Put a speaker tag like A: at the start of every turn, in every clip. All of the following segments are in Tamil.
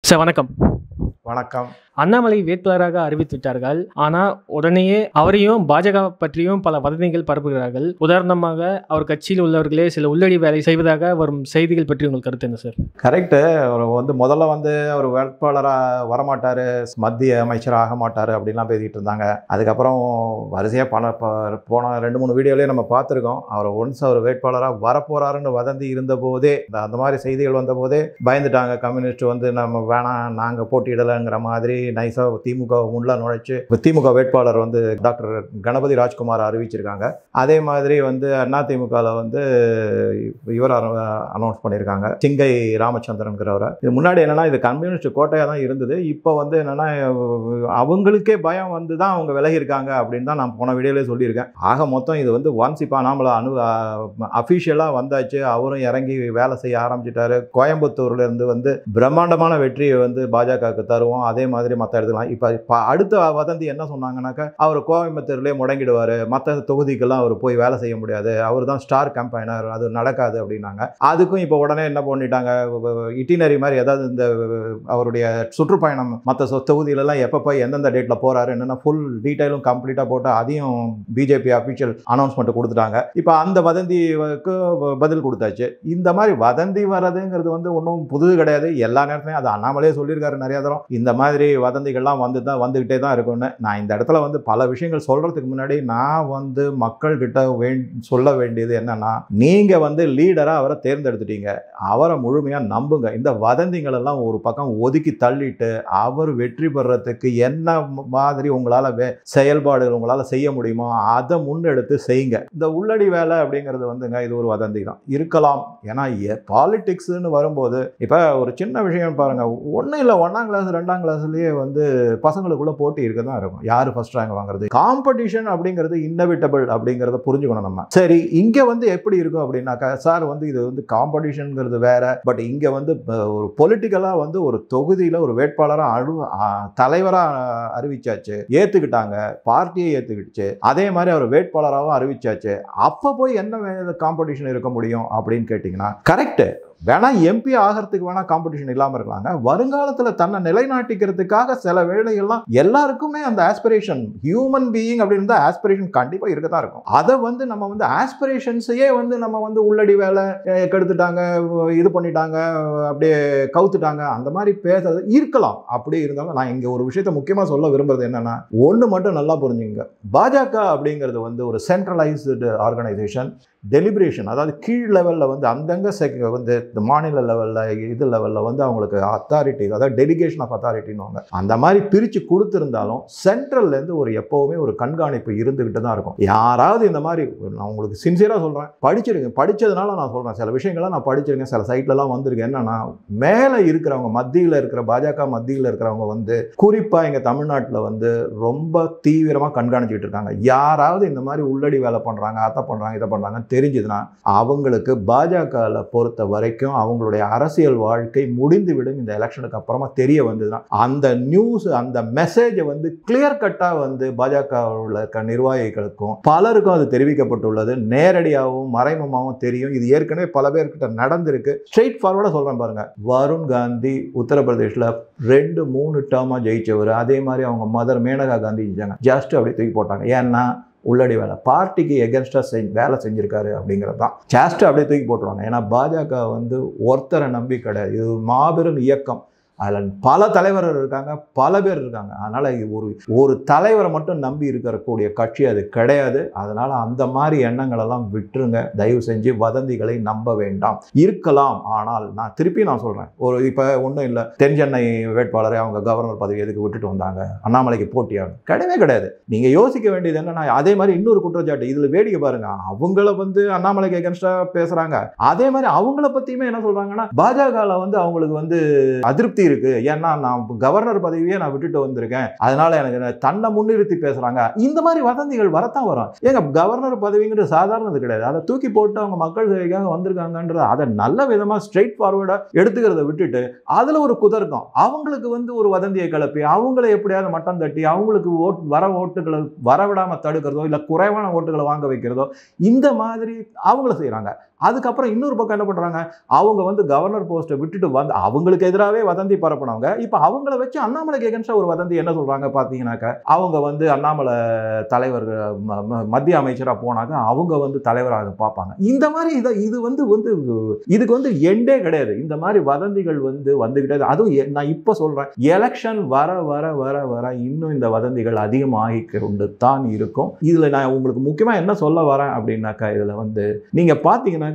A: சார் வணக்கம்.
B: வணக்கம்.
A: அண்ணாமலை வேட்பாளராக அறிவித்துவிட்டார்கள். ஆனால் உடனேயே அவரையும் பாஜக பற்றியும் பல வதந்திகள் பரப்புகிறார்கள். உதாரணமாக அவர் கட்சியில் உள்ளவர்களே சில உள்ளடி வேலை செய்வதாக வரும் செய்திகள் பற்றி உங்களுக்கு கருத்து என்ன சார்?
B: கரெக்டு. அவர் முதல்ல அவர் வேட்பாளராக வரமாட்டார், மத்திய அமைச்சராக ஆக மாட்டார் அப்படின்லாம் பேசிக்கிட்டு இருந்தாங்க. அதுக்கப்புறம் வரிசையாக போன 2-3 வீடியோலேயே நம்ம பார்த்துருக்கோம். அவர் வேட்பாளராக வரப்போறாருன்னு வதந்தி இருந்தபோதே, அந்த மாதிரி செய்திகள் வந்தபோதே பயந்துட்டாங்க. கம்யூனிஸ்ட் நம்ம வேணாம், நாங்கள் போட்டியிடலைங்கிற மாதிரி நைஸாக திமுக முன்ல நுழைச்சு திமுக வேட்பாளர் டாக்டர் கணபதி ராஜ்குமார் அறிவிச்சிருக்காங்க. அதே மாதிரி அதிமுகவில் இவர் அனௌன்ஸ் பண்ணியிருக்காங்க, சிங்கை ராமச்சந்திரன்கிறவரை. இது முன்னாடி என்னன்னா இது கம்யூனிஸ்ட் கோட்டையாக தான் இருந்தது. இப்போ என்னன்னா அவங்களுக்கே பயம் தான் அவங்க விலகி இருக்காங்க அப்படின்னு தான் நான் போன வீடியோலே சொல்லியிருக்கேன். ஆக மொத்தம் இது ஒன்ஸ் இப்போ நாமளை அஃபிஷியலாக வந்தாச்சு. அவரும் இறங்கி வேலை செய்ய ஆரம்பிச்சிட்டாரு. கோயம்புத்தூர்ல இருந்து பிரம்மாண்டமான வெற்றியை பாஜகவுக்கு தருவோம். அதே மாதிரி மற்ற இடத்துலாம் இப்போ அடுத்த வதந்தி என்ன சொன்னாங்கன்னாக்கா, அவர் கோயம்புத்தூர்லேயே முடங்கிடுவார், மற்ற தொகுதிக்கெல்லாம் அவர் போய் வேலை செய்ய முடியாது, அவர் தான் ஸ்டார் கேம்பைனர், அது நடக்காது அப்படின்னாங்க. அதுக்கும் இப்போ உடனே என்ன பண்ணிட்டாங்க, இட்டினரி மாதிரி ஏதாவது இந்த அவருடைய சுற்றுப்பயணம் மற்ற தொகுதியிலலாம் எப்போ போய் எந்தெந்த டேட்டில் போகிறாரு என்னென்ன ஃபுல் டீட்டெயிலும் கம்ப்ளீட்டாக போட்டு அதையும் பிஜேபி அஃபிஷியல் அனௌன்ஸ்மெண்ட் கொடுத்துட்டாங்க. இப்போ அந்த வதந்திக்கு பதில் கொடுத்தாச்சு. இந்த மாதிரி வதந்தி வர்றதுங்கிறது ஒன்றும் புது கிடையாது. எல்லா நேரத்துலையும் அது அண்ணாமலையே சொல்லியிருக்காரு நிறைய தரம். இந்த மாதிரி வதந்திகள்லாம் வந்துக்கிட்டே தான் இருக்கும்னு. நான் இந்த இடத்துல பல விஷயங்கள் சொல்கிறதுக்கு முன்னாடி நான் மக்கள்கிட்ட சொல்ல வேண்டியது என்னன்னா, நீங்கள் லீடராக அவரை தேர்ந்தெடுத்துட்டீங்க, அவரை முழுமையாக நம்புங்க. இந்த வதந்திகள் எல்லாம் ஒரு பக்கம் ஒதுக்கி தள்ளிட்டு அவர் வெற்றி பெறத்துக்கு என்ன மாதிரி உங்களால் செயல்பாடுகள் உங்களால் செய்ய முடியுமோ அதை முன்னெடுத்து செய்யுங்க. இந்த உள்ளடி வேலை அப்படிங்கிறது இது ஒரு வதந்தி தான் இருக்கலாம். ஏன்னா பாலிடிக்ஸ்ன்னு வரும்போது இப்போ ஒரு சின்ன விஷயம் பாருங்க, ஒன்றும் இல்லை, 1ஆம் கிளாஸ் 2ஆம் கிளாஸ்லேயே பசங்களுக்குள்ள போட்டி இருக்க தான் இருக்கும். யார் ஃபர்ஸ்ட் ரேங்க் வாங்குறது, காம்படிஷன் அப்படிங்கிறது இன்னவிட்டபிள் அப்படிங்கிறத புரிஞ்சுக்கணும் நம்ம. சரி, இங்கே எப்படி இருக்கும் அப்படின்னாக்கா, சார் இது காம்படிஷன்ங்கிறது வேற, பட் இங்கே ஒரு பொலிட்டிக்கலாக ஒரு தொகுதியில் ஒரு வேட்பாளராக தலைவராக அறிவிச்சாச்சு, ஏற்றுக்கிட்டாங்க, பார்ட்டியை ஏற்றுக்கிடுச்சு, அதே மாதிரி அவர் வேட்பாளராகவும் அறிவிச்சாச்சு. அப்போ போய் என்ன காம்படிஷன் இருக்க முடியும் அப்படின்னு கேட்டிங்கன்னா, கரெக்டு, வேணா எம்பி ஆகிறதுக்கு வேணா காம்படிஷன் இல்லாமல் இருக்கலாங்க. வருங்காலத்தில் தன்னை நிலைநாட்டிக்கிறதுக்காக சில வேலைகள்லாம் எல்லாருக்குமே அந்த ஆஸ்பிரேஷன், ஹியூமன் பீயிங் அப்படின்னு இருந்தால் ஆஸ்பிரேஷன் கண்டிப்பாக இருக்க தான் இருக்கும். அதை நம்ம ஆஸ்பிரேஷன்ஸையே நம்ம உள்ளடி வேலை கெடுத்துட்டாங்க, இது பண்ணிட்டாங்க, அப்படியே கவுத்துட்டாங்க, அந்த மாதிரி பேசுறது இருக்கலாம். அப்படியே இருந்தாலும் நான் இங்கே ஒரு விஷயத்தை முக்கியமாக சொல்ல விரும்புறது என்னன்னா, ஒன்று மட்டும் நல்லா புரிஞ்சுங்க, பாஜக அப்படிங்கிறது ஒரு சென்ட்ரலைஸ்டு ஆர்கனைசேஷன். டெலிபரேஷன், அதாவது கீழ் லெவலில் அந்தங்க மாநில லெவலில் இது லெவலில் அவங்களுக்கு அத்தாரிட்டி, அதாவது டெலிகேஷன் ஆஃப் அத்தாரிட்டின்னு அந்த மாதிரி பிரித்து கொடுத்துருந்தாலும் சென்ட்ரல்லேருந்து எப்போவுமே ஒரு கண்காணிப்பு இருந்துக்கிட்டு தான் இருக்கும். யாராவது இந்த மாதிரி, நான் உங்களுக்கு சின்சியராக சொல்கிறேன், படிச்சிருங்க, படித்ததுனால நான் சொல்கிறேன், சில விஷயங்கள்லாம் நான் படிச்சிருக்கேன், சில சைட்லலாம் வந்திருக்கேன். என்னன்னா, மேலே இருக்கிறவங்க, மத்தியில் இருக்கிற பாஜக மத்தியில் இருக்கிறவங்க குறிப்பாக எங்கள் தமிழ்நாட்டில் ரொம்ப தீவிரமாக கண்காணிச்சிக்கிட்டு இருக்காங்க. யாராவது இந்த மாதிரி உள்ளடி வேலை பண்ணுறாங்க, அதை பண்ணுறாங்க, இதை பண்ணுறாங்க தெரிஞ்சதுன்னா அவங்களுக்கு பாஜகவில் பொறுத்த வரைக்கும் அவங்களுடைய அரசியல் வாழ்க்கை முடிந்துவிடும். இந்த எலெக்ஷனுக்கு அப்புறமா தெரிய வந்ததுன்னா அந்த நியூஸ், அந்த மெசேஜை கிளியர் கட்டாக பாஜகவில் இருக்க நிர்வாகிகளுக்கும் பலருக்கும் அது தெரிவிக்கப்பட்டுள்ளது. நேரடியாகவும் மறைமுகமாகவும் தெரியும். இது ஏற்கனவே பல பேர்கிட்ட நடந்திருக்கு. ஸ்ட்ரெயிட் ஃபார்வர்டாக சொல்கிறேன் பாருங்க, வருண் காந்தி உத்தரப்பிரதேசில் 2-3 டேர்மாக ஜெயிச்சவர். அதே மாதிரி அவங்க மதர் மேனகா காந்தி ஜெயிச்சாங்க, ஜஸ்ட் அப்படி தூக்கி போட்டாங்க. ஏன்னா உள்ளடி வேலை, பார்ட்டிக்கு எகென்ஸ்டாக வேலை செஞ்சுருக்காரு அப்படிங்கிறது தான். ஜஸ்ட் அப்படியே தூக்கி போட்டுருவாங்க. ஏன்னா பாஜக ஒருத்தரை நம்பி கிடையாது, இது ஒரு மாபெரும் இயக்கம். அதில் பல தலைவர்கள் இருக்காங்க, பல பேர் இருக்காங்க. அதனால் ஒரு தலைவரை மட்டும் நம்பி இருக்கக்கூடிய கட்சி அது கிடையாது. அதனால் அந்த மாதிரி எண்ணங்களெல்லாம் விட்டுருங்க. தயவு செஞ்சு வதந்திகளை நம்ப வேண்டாம். இருக்கலாம், ஆனால் நான் சொல்கிறேன், இப்போ ஒன்றும் இல்லை, தென்சென்னை வேட்பாளரை அவங்க கவர்னர் பதவி எதுக்கு விட்டுட்டு வந்தாங்க, அண்ணாமலைக்கு போட்டியாகும், கிடையவே கிடையாது. நீங்கள் யோசிக்க வேண்டியது என்னன்னா, அதே மாதிரி இன்னொரு குற்றச்சாட்டு இதில் வேடிக்கை பாருங்க, அவங்கள அண்ணாமலைக்கு எகென்ஸ்டாக பேசுகிறாங்க. அதே மாதிரி அவங்கள பற்றியுமே என்ன சொல்கிறாங்கன்னா, பாஜகவில் அவங்களுக்கு அதிருப்தி இருக்கு, ஏன்னா நான் கவர்னர் பதவியே நான் விட்டுட்டு வந்திருக்கேன், அதனால எனக்கு தன்னை முன்னிறுத்தி பேசுறாங்க. இந்த மாதிரி வதந்திகள் வரத்தான் வரும். ஏங்க, கவர்னர் பதவிங்கிறது சாதாரணது கிடையாது. அதை தூக்கி போட்டு அவங்க மக்கள் சேவைக்காக வந்திருக்காங்கன்றது அதை நல்ல விதமா ஸ்ட்ரெயிட் ஃபார்வர்டா எடுத்துக்கிறத விட்டுட்டு அதுல ஒரு குதர்க்கம், அவங்களுக்கு ஒரு வதந்தியை கிளப்பி அவங்களை எப்படியாவது மட்டம் தட்டி அவங்களுக்கு ஓட்டுகளை வரவிடாம தடுக்கிறதோ இல்ல குறைவான ஓட்டுகளை வாங்க வைக்கிறதோ, இந்த மாதிரி அவங்கள செய்யறாங்க. அதுக்கப்புறம் இன்னொரு பக்கம் என்ன பண்றாங்க, அவங்க வந்து கவர்னர் போஸ்ட்டை விட்டுட்டு வந்து அவங்களுக்கு எதிராகவே வதந்தி பரப்புனவங்க இப்போ அவங்கள வச்சு அண்ணாமலைக்கு எகென்ஸ்டா ஒரு வதந்தி என்ன சொல்றாங்க பார்த்தீங்கன்னாக்க, அவங்க வந்து அண்ணாமலை தலைவர் மத்திய அமைச்சரா போனாக்க அவங்க வந்து தலைவராக பார்ப்பாங்க. இந்த மாதிரி இது வந்து இதுக்கு வந்து எண்டே கிடையாது. இந்த மாதிரி வதந்திகள் வந்துகிட்டே அதுவும் நான் இப்ப சொல்றேன், எலெக்ஷன் வர வர வர வர இன்னும் இந்த வதந்திகள் அதிகமாகி கொண்டு தான் இருக்கும். இதுல நான் உங்களுக்கு முக்கியமா என்ன சொல்ல வரேன் அப்படின்னாக்கா, இதுல வந்து நீங்க பாத்தீங்கன்னாக்க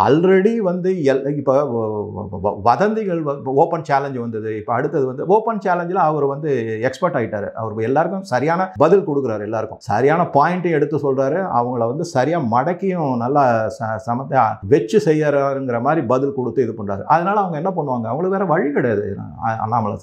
B: ஆல்ரெடி வந்து இப்ப வதந்திகள் ஓப்பன் சேலஞ்ச் வந்தது. இப்ப அடுத்தது வந்து ஓப்பன் சேலஞ்சில் அவர் வந்து எக்ஸ்பர்ட் ஆயிட்டாரு. அவர் எல்லாருக்கும் சரியான பதில் கொடுக்குறாரு, எல்லாருக்கும் சரியான பாயிண்ட்டையும் எடுத்து சொல்றாரு, அவங்கள வந்து சரியா மடக்கியும் நல்லா சமத்தை வச்சு செய்யறாருங்கிற மாதிரி பதில் கொடுத்து இது பண்றாரு. அதனால அவங்க என்ன பண்ணுவாங்க, அவங்களுக்கு வேற வழி கிடையாது. அண்ணாமலை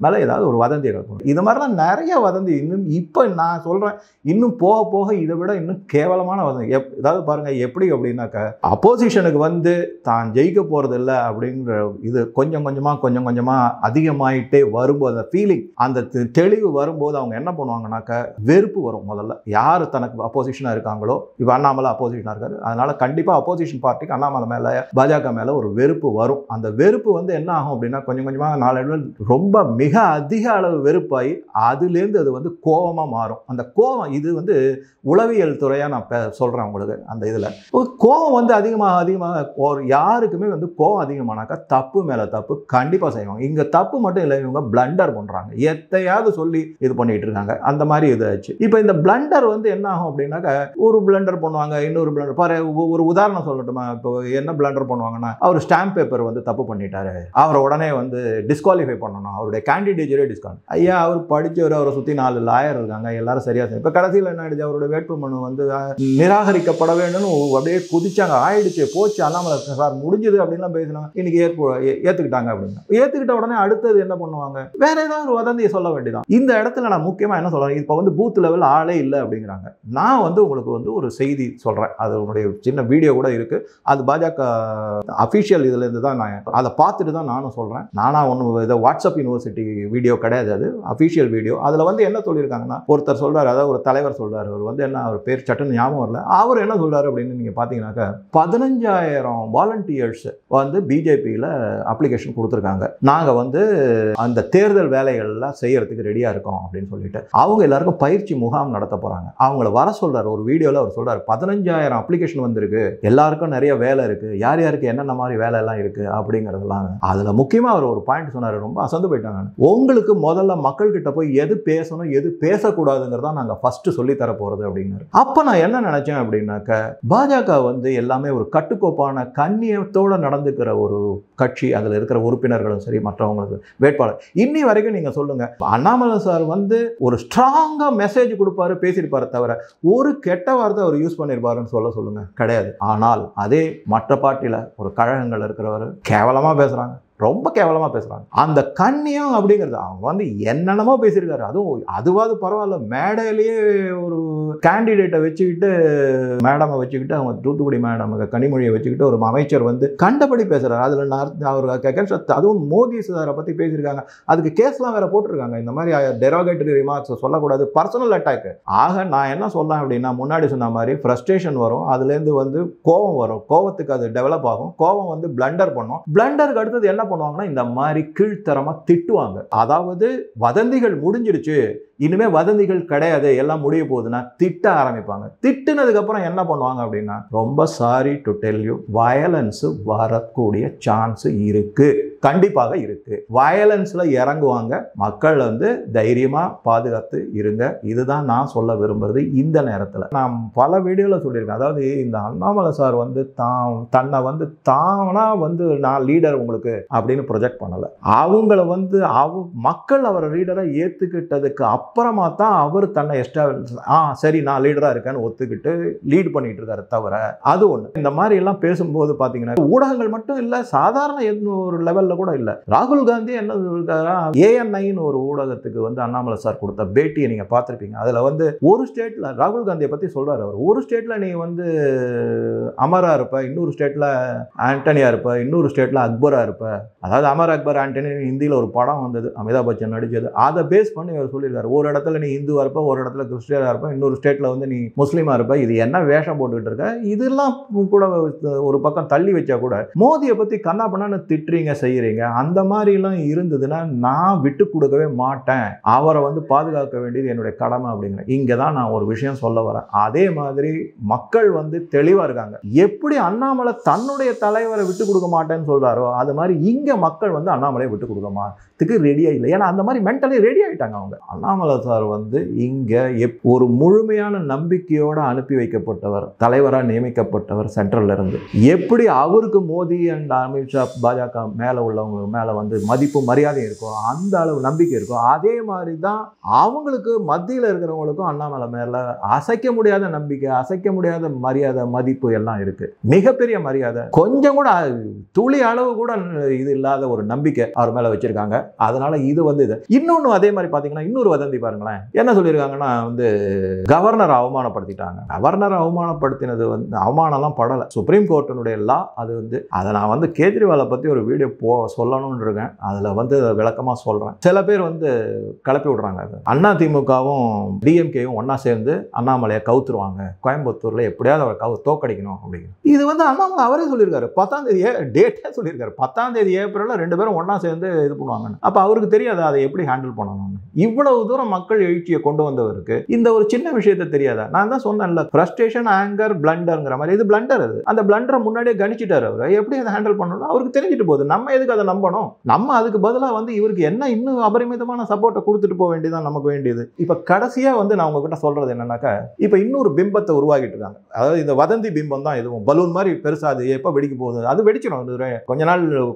B: மேல ஏதாவது ஒரு வதந்தி இருக்கும். இது மாதிரிலாம் நிறைய வதந்தி இன்னும் இப்ப நான் சொல்றேன், இன்னும் போக போக இதை விட இன்னும் கேவலமான வதந்தி. ஏதாவது பாருங்க எப்படி அப்படின்னாக்க, அப்போசிஷனுக்கு வந்து தான் ஜெயிக்க போறது இல்லை அப்படிங்கிற இது கொஞ்சம் கொஞ்சமா அதிகமாயிட்டே வரும்போது அந்த ஃபீலிங், அந்த தெளிவு வரும்போது அவங்க என்ன பண்ணுவாங்கன்னாக்க, வெறுப்பு வரும். முதல்ல யார் தனக்கு அப்போசிஷனா இருக்காங்களோ, இப்போ அண்ணாமலை அப்போசிஷனா இருக்காரு, அதனால கண்டிப்பா அப்போசிஷன் பார்ட்டிக்கு அண்ணாமலை மேல பாஜக மேல ஒரு வெறுப்பு வரும். அந்த வெறுப்பு வந்து என்ன ஆகும் அப்படின்னா, கொஞ்சம் கொஞ்சமா நாளடைவில் ரொம்ப மிக அதிக அளவு வெறுப்பாகி அதுலேருந்து அது வந்து கோபமா மாறும். அந்த கோபம் இது வந்து உளவியல் துறையா நான் சொல்றேன் உங்களுக்கு. அந்த இதுல கோபம் வந்து அதிகமாக ஒரு யாருக்குமே வந்து கோபம் அதிகமானாக்கா தப்பு மேல தப்பு கண்டிப்பா செய்வாங்க. இங்க தப்பு மட்டும் இல்லை, இவங்க பிளண்டர் பண்றாங்க, எத்தையாவது சொல்லி இது பண்ணிட்டு இருக்காங்க. அந்த மாதிரி இதாச்சு. இப்போ இந்த பிளண்டர் வந்து என்ன ஆகும் அப்படின்னாக்க, ஒரு பிளண்டர் பண்ணுவாங்க, இன்னொரு பிளண்டர். ஒரு உதாரணம் சொல்லட்டுமா, இப்போ என்ன பிளண்டர் பண்ணுவாங்கன்னா, அவர் ஸ்டாம்ப் பேப்பர் வந்து தப்பு பண்ணிட்டாரு, அவரை உடனே வந்து டிஸ்குவாலிஃபை பண்ணணும், அவருடைய கேண்டிடேட்டரே டிஸ்குவாலிஃபை. ஐயா அவர் படிச்சவர், அவரை சுற்றி 4 லாயர் இருக்காங்க, எல்லாரும் சரியா செய்யும். இப்போ கடைசியில் என்ன ஆயிடுச்சு, அவருடைய வேட்புமனு வந்து நிராகரிக்கப்பட வேண்டும்னு அப்படியே குதிச்சாங்க, ஆயிடுச்சு, போச்சு, அண்ணாமலை சார் முடிஞ்சது அப்படின்லாம் பேசினாங்க. இன்னைக்கு ஏற்றுக்கிட்டாங்க அப்படின்னா, ஏற்றுக்கிட்ட உடனே அடுத்தது என்ன பண்ணுவாங்க, வேற ஏதாவது ஒரு வதந்தியை சொல்ல வேண்டியதான். இந்த இடத்துல நான் முக்கியமா என்ன சொல்றேன், இப்போ வந்து பூத் லெவல் ஆளே இல்லை அப்படிங்கிறாங்க. நான் வந்து உங்களுக்கு வந்து ஒரு செய்தி சொல்றேன், அதனுடைய சின்ன வீடியோ கூட இருக்கு, அது பாஜக அஃபிஷியல் இதுல இருந்து தான் நான் அதை பார்த்துட்டு தான் நானும் சொல்றேன். நானா ஒன்று இதை வாட்ஸ்அப் யூனிவர்சிட்டி வீடியோ கிடையாது, அது அஃபிஷியல் வீடியோ. அதில் வந்து என்ன சொல்லியிருக்காங்கன்னா, ஒருத்தர் சொல்றாரு, அதாவது ஒரு தலைவர் சொல்றாரு, அவர் வந்து என்ன, அவர் பேர் சட்டுன்னு ஞாபகம் வரல, அவர் என்ன சொல்றாரு அப்படின்னு நீங்க பாத்தீங்கன்னாக்கா, 15,000 வாலண்டியர்ஸ் வந்து பிஜேபியில அப்ளிகேஷன் கொடுத்துருக்காங்க, நாங்க வந்து அந்த தேர்தல் வேலைகள்லாம் செய்யறதுக்கு ரெடியா இருக்கோம் அப்படின்னு சொல்லிட்டு அவங்க எல்லாருக்கும் பயிற்சி முகாம் நடத்த போறாங்க. அவங்கள வர சொல்றாரு. ஒரு வீடியோல அவர் சொல்றாரு, 15,000 அப்ளிகேஷன் வந்திருக்கு, எல்லாருக்கும் நிறைய வேலை இருக்கு, யார் யாருக்கு என்னென்ன மாதிரி வேலை எல்லாம் இருக்கு அப்படிங்கிறதெல்லாம். அதுல முக்கியமா அவர் ஒரு பாயிண்ட் சொன்னாரு, ரொம்ப அசந்து போயிட்டாங்க. உங்களுக்கு முதல்ல மக்கள் கிட்ட போய் எது பேசணும் எது பேசக்கூடாதுங்கிறதா நாங்க ஃபர்ஸ்ட் சொல்லி தர போறது அப்படிங்கிறாரு. அப்ப நான் என்ன நினைச்சேன் அப்படின்னாக்க, பாஜக வந்து எல்லாமே ஒரு கட்டுக்கோப்பான கண்ணியத்தோட நடந்துக்கிற ஒரு கட்சி, அதுல இருக்கிற உறுப்பினர்களும் சரி, மற்றவங்களுக்கு வேட்பாளர். இன்னி வரைக்கும் நீங்க சொல்லுங்க, அண்ணாமலை சார் வந்து ஒரு ஸ்ட்ராங்கா மெசேஜ் கொடுப்பாரு, பேசியிருப்பாரு, தவிர ஒரு கெட்ட வார்த்தை அவர் யூஸ் பண்ணிருப்பாருன்னு சொல்லுங்க, கிடையாது. ஆனால் அதே மற்ற பார்ட்டியில ஒரு கழகங்கள் இருக்கிறவர் கேவலமா பேசுறாங்க, ரொம்ப கேவலமா பேசுறாங்க. அந்த கண்ணியம் அப்படிங்கிறது, அவங்க வந்து என்னென்னமோ பேசியிருக்காரு. அதுவும் அதுவாது பரவாயில்ல, மேடையிலேயே ஒரு கேண்டிடேட்டை வச்சுக்கிட்டு, மேடமை வச்சுக்கிட்டு, அவங்க தூத்துக்குடி மேடம் கனிமொழியை வச்சுக்கிட்டு ஒரு அமைச்சர் வந்து கண்டபடி பேசுறாரு. அதுல அவர் அதுவும் மோடி சாரை பத்தி பேசியிருக்காங்க, அதுக்கு கேஸ்லாம் வேற போட்டிருக்காங்க. இந்த மாதிரி டெரோகேட்டரி ரிமார்க்ஸ் சொல்லக்கூடாது, பர்சனல் அட்டாக். ஆக நான் என்ன சொல்றேன் அப்படின்னா, முன்னாடி சொன்ன மாதிரி ஃப்ரஸ்ட்ரேஷன் வரும், அதுலேருந்து வந்து கோபம் வரும், கோபத்துக்கு அது டெவலப் ஆகும், கோபம் வந்து பிளண்டர் பண்ணும். பிளண்டருக்கு அடுத்தது என்ன பண்ணுவாங்கன்னா, இந்த மாதிரி கீழ்த்தரமா திட்டுவாங்க. அதாவது வதந்திகள் முடிஞ்சிருச்சு, இனிமே வதந்திகள் கிடையாது, எல்லாம் முடிய போகுதுன்னா திட்ட ஆரம்பிப்பாங்க. திட்டுனதுக்கு அப்புறம் என்ன பண்ணுவாங்க அப்படின்னா, ரொம்ப sorry to tell you, violence வரக்கூடிய சான்ஸ் இருக்கு, கண்டிப்பாக இருக்கு. வயலன்ஸ்ல இறங்குவாங்க. மக்கள் வந்து தைரியமா பாதுகாத்து இருங்க. இதுதான் நான் சொல்ல விரும்புறது. இந்த நேரத்தில் நான் பல வீடியோல சொல்லியிருக்கேன், அதாவது இந்த அண்ணாமலை சார் வந்து தன்னை வந்து தானா வந்து நான் லீடர் உங்களுக்கு அப்படின்னு ப்ரொஜெக்ட் பண்ணல. அவங்கள வந்து மக்கள் அவரை லீடரை ஏத்துக்கிட்டதுக்கு அப்புறமா தான் அவர் தன்னை சரி நான் லீடரா இருக்கேன்னு ஒத்துக்கிட்டு லீட் பண்ணிட்டு இருக்காரு. தவிர அது ஒண்ணு. இந்த மாதிரி எல்லாம் பேசும்போது பாத்தீங்கன்னா, ஊடகங்கள் மட்டும் இல்ல, சாதாரண ஒரு லெவல்ல கூட இல்ல. ராகுல் காந்தி என்ன சொல்றாரா, ANIன்னு ஒரு ஊடகத்துக்கு வந்து அண்ணாமலை சார் கொடுத்த பேட்டியை நீங்க பார்த்திருப்பீங்க. அதுல வந்து ஒரு ஸ்டேட்ல ராகுல் காந்தியை பத்தி சொல்றாரு. அவர் ஒரு ஸ்டேட்ல நீ வந்து அமரா இருப்ப, இன்னொரு ஸ்டேட்ல ஆண்டனியா இருப்ப, இன்னொரு ஸ்டேட்ல அக்பரா இருப்ப, அதாவது அமர் அக்பர் ஆண்டனி ஹிந்தியில் ஒரு படம் வந்தது, அமிதாப் பச்சன் நடிச்சது. அதை பேஸ் பண்ணி அவர் சொல்லியிருக்காரு, ஒரு இடத்துல நீ இந்துவா இருப்ப, ஒரு இடத்துல கிறிஸ்டியனா இருப்ப, இன்னொரு ஸ்டேட்ல வந்து நீ முஸ்லீமா இருப்ப, இது என்ன வேஷம் போட்டுக்கிட்டு இருக்க, இதெல்லாம் கூட ஒரு பக்கம் தள்ளி வச்சா கூட மோதியை பத்தி கண்ணா பண்ணான்னு திட்டுறீங்க செய்யறீங்க. அந்த மாதிரி எல்லாம் இருந்ததுன்னா நான் விட்டு கொடுக்கவே மாட்டேன், அவரை வந்து பாதுகாக்க வேண்டியது என்னுடைய கடமை அப்படிங்கிற. இங்கதான் நான் ஒரு விஷயம் சொல்ல வரேன். அதே மாதிரி மக்கள் வந்து தெளிவா இருக்காங்க. எப்படி அண்ணாமலை தன்னுடைய தலைவரை விட்டு கொடுக்க மாட்டேன்னு சொல்றாரோ அது மாதிரி இங்க மக்கள் வந்து அண்ணாமலையை விட்டு கொடுக்க மாட்டதுக்கு ரெடியா இல்லை. ஏன்னா அந்த மாதிரி மென்டலி ரெடி ஆயிட்டாங்க அவங்க. அண்ணாமலை சார் வந்து இங்க ஒரு முழுமையான நம்பிக்கையோட அனுப்பி வைக்கப்பட்டவர், தலைவராக நியமிக்கப்பட்டவர் சென்ட்ரல்ல இருந்து. எப்படி அவருக்கு மோடி அண்ட் அமித்ஷா பாஜக மேல உள்ளவங்க மேல வந்து மதிப்பு மரியாதை இருக்கும், அந்த அளவு நம்பிக்கை இருக்கும், அதே மாதிரி தான் அவங்களுக்கு மத்தியில் இருக்கிறவங்களுக்கும் அண்ணாமலை மேல அசைக்க முடியாத நம்பிக்கை, அசைக்க முடியாத மரியாதை, மதிப்பு எல்லாம் இருக்கு. மிகப்பெரிய மரியாதை, கொஞ்சம் கூட துளி அளவு கூட இது இல்லாத ஒரு நம்பிக்கை அவர் மேல வச்சிருக்காங்க. அதனால இது வந்து இது. இன்னொன்னு அதே மாதிரி பாத்தீங்கன்னா இன்னொரு வதந்தி பாருங்களேன், என்ன சொல்லியிருக்காங்கன்னா வந்து கவர்னர் அவமானப்படுத்திட்டாங்க. கவர்னர் அவமானப்படுத்தினது வந்து அவமானம்லாம் படலை, சுப்ரீம் கோர்ட்டினுடைய லா அது வந்து. அதை நான் வந்து கேஜ்ரிவாலை பத்தி ஒரு வீடியோ சொல்லணும்னு இருக்கேன், அதுல வந்து விளக்கமா சொல்றேன். சில பேர் வந்து கிளப்பி விடுறாங்க, அண்ணா திமுகவும் டிஎம்கேயும் ஒன்னா சேர்ந்து அண்ணாமலையை கவுத்துருவாங்க, கோயம்புத்தூர்ல எப்படியாவது அவரை தோக்கடிக்கணும் அப்படின்னு. இது வந்து அண்ணாமலை அவரே சொல்லியிருக்காரு, 10ஆம் தேதி டேட்டே சொல்லியிருக்காரு, 10ஆம் தேதி ஏப்ரல்ல 2 பேரும் ஒன்னா சேர்ந்து இது பண்ணுவாங்கன்னு. அப்ப அவருக்கு தெரியாது அதை எப்படி ஹேண்டில் பண்ணணும்னு. இவ்வளவு தூரம் மக்கள் எழுச்சியை கொண்டு வந்தவருக்கு இந்த ஒரு சின்ன விஷயத்தை தெரியாதா? நான் தான் சொன்னேன்ல, ஃப்ரஸ்ட்ரேஷன், ஆங்கர், பிளண்டர்ங்கிற மாதிரி. இது பிளண்டர், அது அந்த பிளண்டரை முன்னாடியே கணிச்சிட்டாரு அவர். எப்படி அதை ஹேண்டில் பண்ணணும் அவருக்கு தெரிஞ்சுட்டு போகுது. நம்ம எதுக்கு அதை நம்பணும்? நம்ம அதுக்கு பதிலாக வந்து இவருக்கு என்ன இன்னும் அபரிமிதமான சப்போர்ட்டை கொடுத்துட்டு போக வேண்டியதான் நமக்கு வேண்டியது. இப்ப கடைசியா வந்து நான் உங்ககிட்ட சொல்றது என்னன்னாக்கா, இப்ப இன்னொரு பிம்பத்தை உருவாக்கிட்டு இருக்காங்க. அதாவது இந்த வதந்தி பிம்பம் தான் இதுவும். பலூன் மாதிரி பெருசா அது எப்ப வெடிக்க போகுது, அது வெடிச்சிடும்,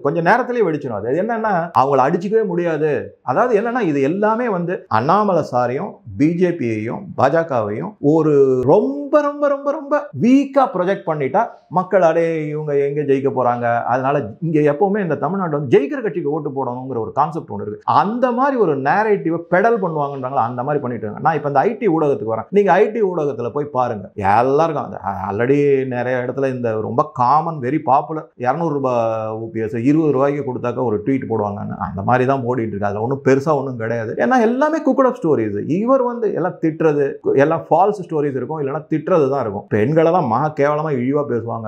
B: கொஞ்ச நேரத்திலேயே வெடிச்சிடும். அது என்னன்னா அவங்கள அடிச்சுக்கவே முடியாது. அதாவது என்னன்னா இது எல்லாமே வந்து அண்ணாமலை சாரையும் பிஜேபியையும் பாஜகவையும் ஒரு ரொம்ப ரொம்ப ரொம்ப ரொம்ப வீக்கா ப்ரொஜெக்ட் பண்ணிட்டா மக்கள் அடே இவங்க எங்க ஜெயிக்க போறாங்க, அதனால இங்க எப்பவுமே இந்த தமிழ்நாடு வந்து ஜெயிக்கிற கட்சிக்கு ஓட்டு போடணுங்கிற ஒரு கான்செப்ட் ஒன்று இருக்கு. அந்த மாதிரி ஒரு நேரேட்டிவ் பெடல் பண்ணுவாங்கன்றாங்களா, அந்த மாதிரி பண்ணிட்டு இருக்காங்க. நான் இப்ப இந்த ஐடி ஊடகத்துக்கு வரேன். நீங்க ஐடி ஊடகத்துல போய் பாருங்க, எல்லாருக்கும் ஆல்ரெடி நிறைய இடத்துல இந்த ரொம்ப காமன் வெரி பாப்புலர் 200 ரூபாய் ஊபிஎஸ் 20 ரூபாய்க்கு கொடுத்தாக்க ஒரு ட்வீட் போடுவாங்கன்னு, அந்த மாதிரி தான் போடிட்டு இருக்கு. அதுல ஒன்றும் பெருசா ஒன்றும் கிடையாது. ஏன்னா எல்லாமே குக்கட் அப் ஸ்டோரிஸ். இவர் வந்து எல்லாம் திட்டுறது, எல்லாம் ஃபால்ஸ் ஸ்டோரிஸ் இருக்கும், இல்லைன்னா திட்டுறது தான் இருக்கும். பெண்களெல்லாம் மகா கேவலமா இழிவா பேசுவாங்க.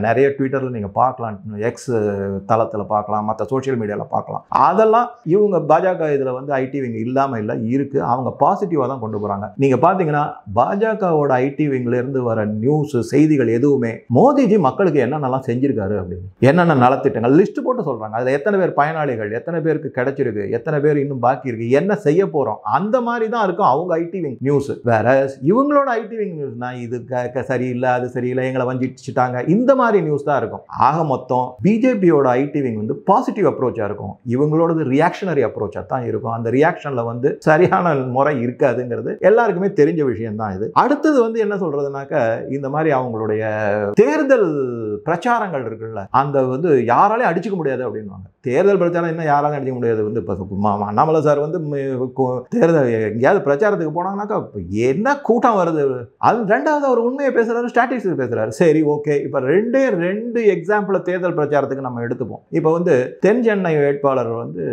B: நிறைய ட்விட்டர்ல நீங்க பார்க்கலாம், எக்ஸ் தளத்துல பார்க்கலாம், மற்ற சோசியல் மீடியால பார்க்கலாம். அதெல்லாம் இவங்க பாஜக இதுல வந்து ஐடி விங் இல்லாம இல்ல, இருக்கு. அவங்க பாசிட்டிவா தான் கொண்டு போறாங்க. நீங்க பாத்தீங்கன்னா பாஜகவோட ஐடி விங்ல இருந்து வர நியூஸ் செய்திகள் எதுவுமே மோடிஜி மக்களுக்கு என்னென்னலாம் செஞ்சிருக்காரு அப்படின்னு, என்னென்ன நலத்திட்டங்கள் லிஸ்ட் போட்டு சொல்றாங்க. அதுல எத்தனை பேர் பயனாளிகள், எத்தனை பேருக்கு கிடைச்சிருக்கு, எத்தனை பேர் இன்னும் பாக்கி இருக்கு, என்ன செய்ய போறோம், அந்த மாதிரி தான் இருக்கும் அவங்க ஐடி விங் நியூஸ். வேற இவங்களோட ஐடி விங் நியூஸ்னா இது சரியில்லை, அது சரியில்லை, எங்களை வஞ்சிச்சுட்டாங்க, இந்த மாதிரி நியூஸ் தான் இருக்கும். ஆக மொத்தம் பிஜேபியோட ஐடி விங் வந்து பாசிட்டிவ் அப்ரோச்சா இருக்கும், இவங்களோட ரியாக்ஷனரி அப்ரோச்சா தான் இருக்கும். அந்த ரியாக்ஷன்ல வந்து சரியான முறை இருக்காதுங்கிறது எல்லாருக்குமே தெரிஞ்ச விஷயம் தான் இது. அடுத்தது வந்து என்ன சொல்றதுனாக்க, இந்த மாதிரி அவங்களுடைய தேர்தல் பிரச்சாரங்கள் இருக்குல்ல, அந்த வந்து யாராலையும் அடிச்சுக்க முடியாது அப்படின்வாங்க. தேர்தல் பிரச்சாரம் என்ன யாராலையும் அடிச்சுக்க முடியாது வந்து அண்ணாமலை சார் வந்து தேர்தல் எங்கேயாவது பிரச்சாரத்துக்கு போனாங்கன்னாக்கா என்ன கூட்டம் வருது. அது ரெண்டாவது அவர் உண்மையை பேசுறாரு, ஸ்ட்ராட்டஜி பேசுறாரு. சரி ஓகே, இப்ப ரெண்டு எக்ஸாம்பிள் தேர்தல் பிரச்சாரத்துக்கு நம்ம எடுத்துப்போம். இப்ப வந்து தென் சென்னை வேட்பாளர் வந்து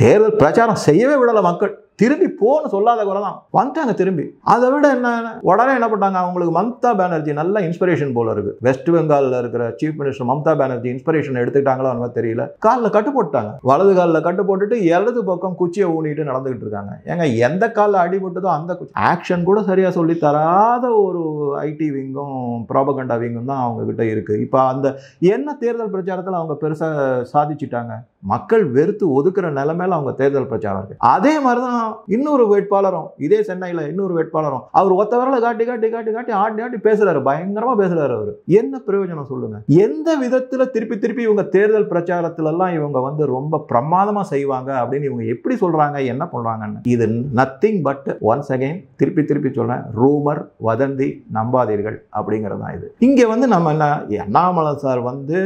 B: தேர்தல் பிரச்சாரம் செய்யவே விடல, மக்கள் திரும்பி போன்னு சொல்லாத குறை தான் வந்துட்டாங்க திரும்பி. அதை விட என்ன, உடனே என்ன பண்ணாங்க, அவங்களுக்கு மம்தா பானர்ஜி நல்ல இன்ஸ்பிரேஷன் போல இருக்கு. வெஸ்ட் பெங்கால்ல இருக்கிற chief minister Mamata Banerjee inspiration எடுத்துக்கிட்டாங்களோ அவங்க தெரியல, காலில் கட்டு போட்டாங்க, வலது காலில் கட்டு போட்டுட்டு இடது பக்கம் குச்சியை ஊனிட்டு நடந்துகிட்டு இருக்காங்க. ஏங்க எந்த காலில் அடிபட்டதோ அந்த ஆக்ஷன் கூட சரியா சொல்லி தராத ஒரு ஐடி விங்கும் ப்ராபகண்டா விங்கும் தான் அவங்க கிட்ட இருக்கு. இப்போ அந்த என்ன தேர்தல் பிரச்சாரத்தில் அவங்க பெருசா சாதிச்சுட்டாங்க, மக்கள் வெறுத்து ஒதுக்குற நிலைமையில அவங்க தேர்தல் பிரச்சாரம் இருக்கு. அதே மாதிரிதான் இன்னொரு வேட்பாளரும், இதே சென்னையில இன்னொரு வேட்பாளரும் அவர் ஒத்த வரல காட்டி காட்டி காட்டி காட்டி ஆட்டி ஆட்டி பேசுறாரு, பயங்கரமா பேசுறாரு. அவரு என்ன பிரயோஜனம் சொல்லுங்க? எந்த விதத்துல திருப்பி திருப்பி இவங்க தேர்தல் பிரச்சாரத்துல எல்லாம் இவங்க வந்து ரொம்ப பிரமாதமா செய்வாங்க அப்படின்னு இவங்க எப்படி சொல்றாங்க, என்ன பண்றாங்கன்னு? இது நத்திங் பட் ஒன்ஸ் அகைன் திருப்பி திருப்பி சொல்றேன், ரூமர், வதந்தி, நம்பாதீர்கள் அப்படிங்கிறது தான் இது. இங்க வந்து நம்ம என்ன, அண்ணாமலை சார் வந்து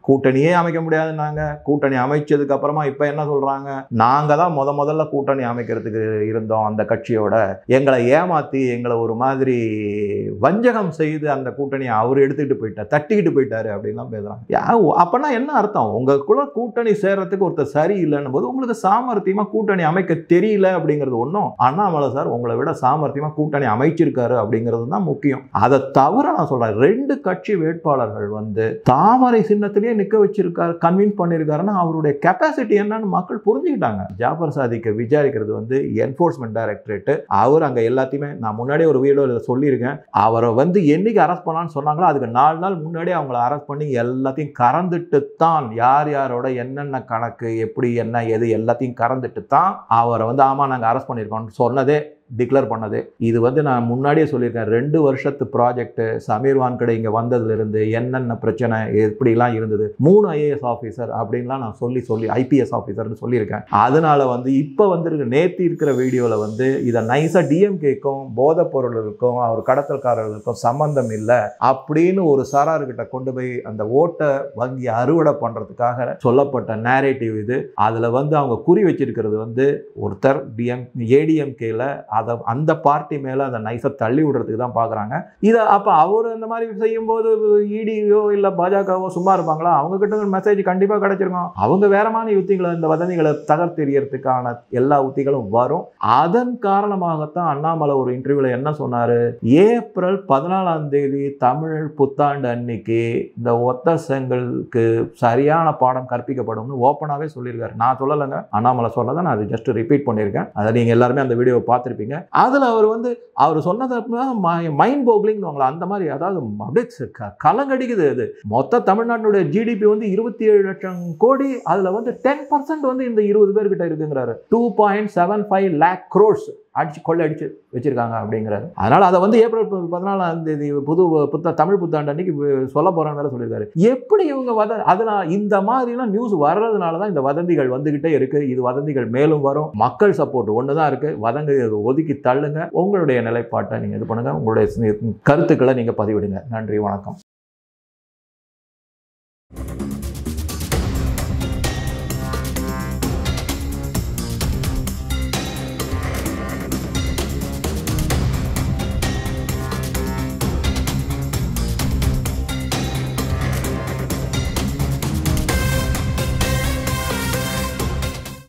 B: கூட்டணியே அமைக்க முடியாதுன்னாங்க, கூட்டணி அமைச்சதுக்கு அப்புறமா இப்ப என்ன சொல்றாங்க, நாங்க தான் முதல்ல கூட்டணி அமைக்கிறதுக்கு இருந்தோம் அந்த கட்சியோட, எங்களை ஏமாத்தி எங்களை ஒரு மாதிரி வஞ்சகம் செய்து அந்த கூட்டணியை அவர் எடுத்துக்கிட்டு போயிட்டார், தட்டிக்கிட்டு போயிட்டாரு அப்படின்லாம் பேசுறாங்க. அப்பனா என்ன அர்த்தம், உங்களுக்குள்ள கூட்டணி சேர்றதுக்கு ஒருத்தர் சரியில்லைன்னு போது உங்களுக்கு சாமர்த்தியமா கூட்டணி அமைக்க தெரியல அப்படிங்கிறது ஒன்றும், அண்ணாமலை சார் உங்களை விட சாமர்த்தியமா கூட்டணி அமைச்சிருக்காரு அப்படிங்கிறது தான் முக்கியம். அதை தவிர நான் சொல்றேன், 2 கட்சி வேட்பாளர்கள் வந்து தாமரை சின்னத்திலேயே நிக்க வச்சிருக்காரு, கன்வின்ஸ் பண்ணிருக்காருன்னா அவருடைய கெப்பாசிட்டி என்னன்னு மக்கள் புரிஞ்சுக்கிட்டாங்க. ஜாஃபர் சாதிக்கை விசாரிக்கிறது வந்து என்ஃபோர்ஸ்மெண்ட் டைரக்டரேட், அவர் அங்க எல்லாத்தையுமே நான் முன்னாடியே ஒரு வீடியோல சொல்லியிருக்கேன், அவரை வந்து என்னைக்கு அரெஸ்ட் பண்ணலான்னு சொன்னாங்களோ அதுக்கு 4 நாள் முன்னாடியே அவங்களை அரெஸ்ட் பண்ணி எல்லாத்தையும் கறந்துட்டு தான், யார் யாரோட என்னென்ன கணக்கு எப்படி என்ன எது எல்லாத்தையும் கறந்துட்டு தான் அவரை வந்து ஆமா நாங்கள் அரெஸ்ட் பண்ணியிருக்கோம்னு சொன்னதே, டிக்ளேர் பண்ணது. இது வந்து நான் முன்னாடியே சொல்லியிருக்கேன், 2 வருஷத்து ப்ராஜெக்ட், சமீர் வான்கடே இங்கே வந்ததுலேருந்து என்னென்ன பிரச்சனை எப்படிலாம் இருந்தது, 3 ஐஏஎஸ் ஆஃபீஸர் அப்படின்லாம் நான் சொல்லி ஐபிஎஸ் ஆஃபீஸர்னு சொல்லியிருக்கேன். அதனால வந்து இப்போ வந்து நேற்று இருக்கிற வீடியோவில் வந்து இதை நைஸாக டிஎம்கேக்கும் போதைப் பொருளுக்கும் அவர் கடத்தல்காரர்களுக்கும் சம்பந்தம் இல்லை அப்படின்னு ஒரு சாரார்கிட்ட கொண்டு போய் அந்த ஓட்டை வங்கி அறுவடை பண்ணுறதுக்காக சொல்லப்பட்ட நேரேட்டிவ் இது. அதில் வந்து அவங்க குறி வச்சிருக்கிறது வந்து ஒருத்தர் ஏடிஎம்கேல அந்த பார்ட்டி மேல அந்த நைஸை தள்ளி விடுறதுக்கு தான் பார்க்குறாங்க. இதை அப்போ அவர் அந்த மாதிரி செய்யும்போது இடியோ இல்லை பாஜகவோ சும்மா இருப்பாங்களா? அவங்க கிட்ட மெசேஜ் கண்டிப்பாக கிடைச்சிருக்கும். அவங்க வேறமான யுத்திகளை இந்த வதந்திகளை தகர்த்தெறியறதுக்கான எல்லா உத்திகளும் வரும். அதன் காரணமாகத்தான் அண்ணாமலை ஒரு இன்டர்வியூல என்ன சொன்னாரு, ஏப்ரல் 14ஆம் தேதி தமிழ் புத்தாண்டு அன்னைக்கு இந்த ஒத்த செங்கலுக்கு சரியான பாடம் கற்பிக்கப்படும்னு ஓப்பனாகவே சொல்லியிருக்காரு. நான் சொல்லலைங்க, அண்ணாமலை சொல்லதை நான் அதை ஜஸ்ட் ரிப்பீட் பண்ணியிருக்கேன். அதை நீங்கள் எல்லாருமே அந்த வீடியோவை பார்த்துருப்பீங்க. அதில் அவர் சொன்னது மைண்ட் போக்லிங் அந்த மாதிரி, அதாவது அப்படியே கலங்கடிக்குது. அது மொத்த தமிழ்நாட்டினுடைய ஜிடிபி வந்து 27 லட்சம் கோடி, அதில் வந்து 10% வந்து இந்த 20 பேர்கிட்ட இருக்குங்கிறாரு. 2.75 lakh crores அடிச்சு வச்சிருக்காங்க அப்படிங்கிறாரு. அதனால அதை வந்து ஏப்ரல் 14ஆம் தேதி தமிழ் புத்தாண்டு அன்னைக்கு சொல்ல போறான்னு வேற சொல்லியிருக்காரு. எப்படி இவங்க அதனால இந்த மாதிரிலாம் நியூஸ் வர்றதுனால தான் இந்த வதந்திகள் வந்துகிட்டே இருக்கு. இது வதந்திகள் மேலும் வரும். மக்கள் சப்போர்ட் ஒண்ணுதான் இருக்கு. வதந்தி ஒதுக்கி தள்ளுங்க. உங்களுடைய நிலைப்பாட்டை நீங்க இது பண்ணுங்க. உங்களுடைய கருத்துக்களை நீங்க பதிவிடுங்க. நன்றி, வணக்கம்.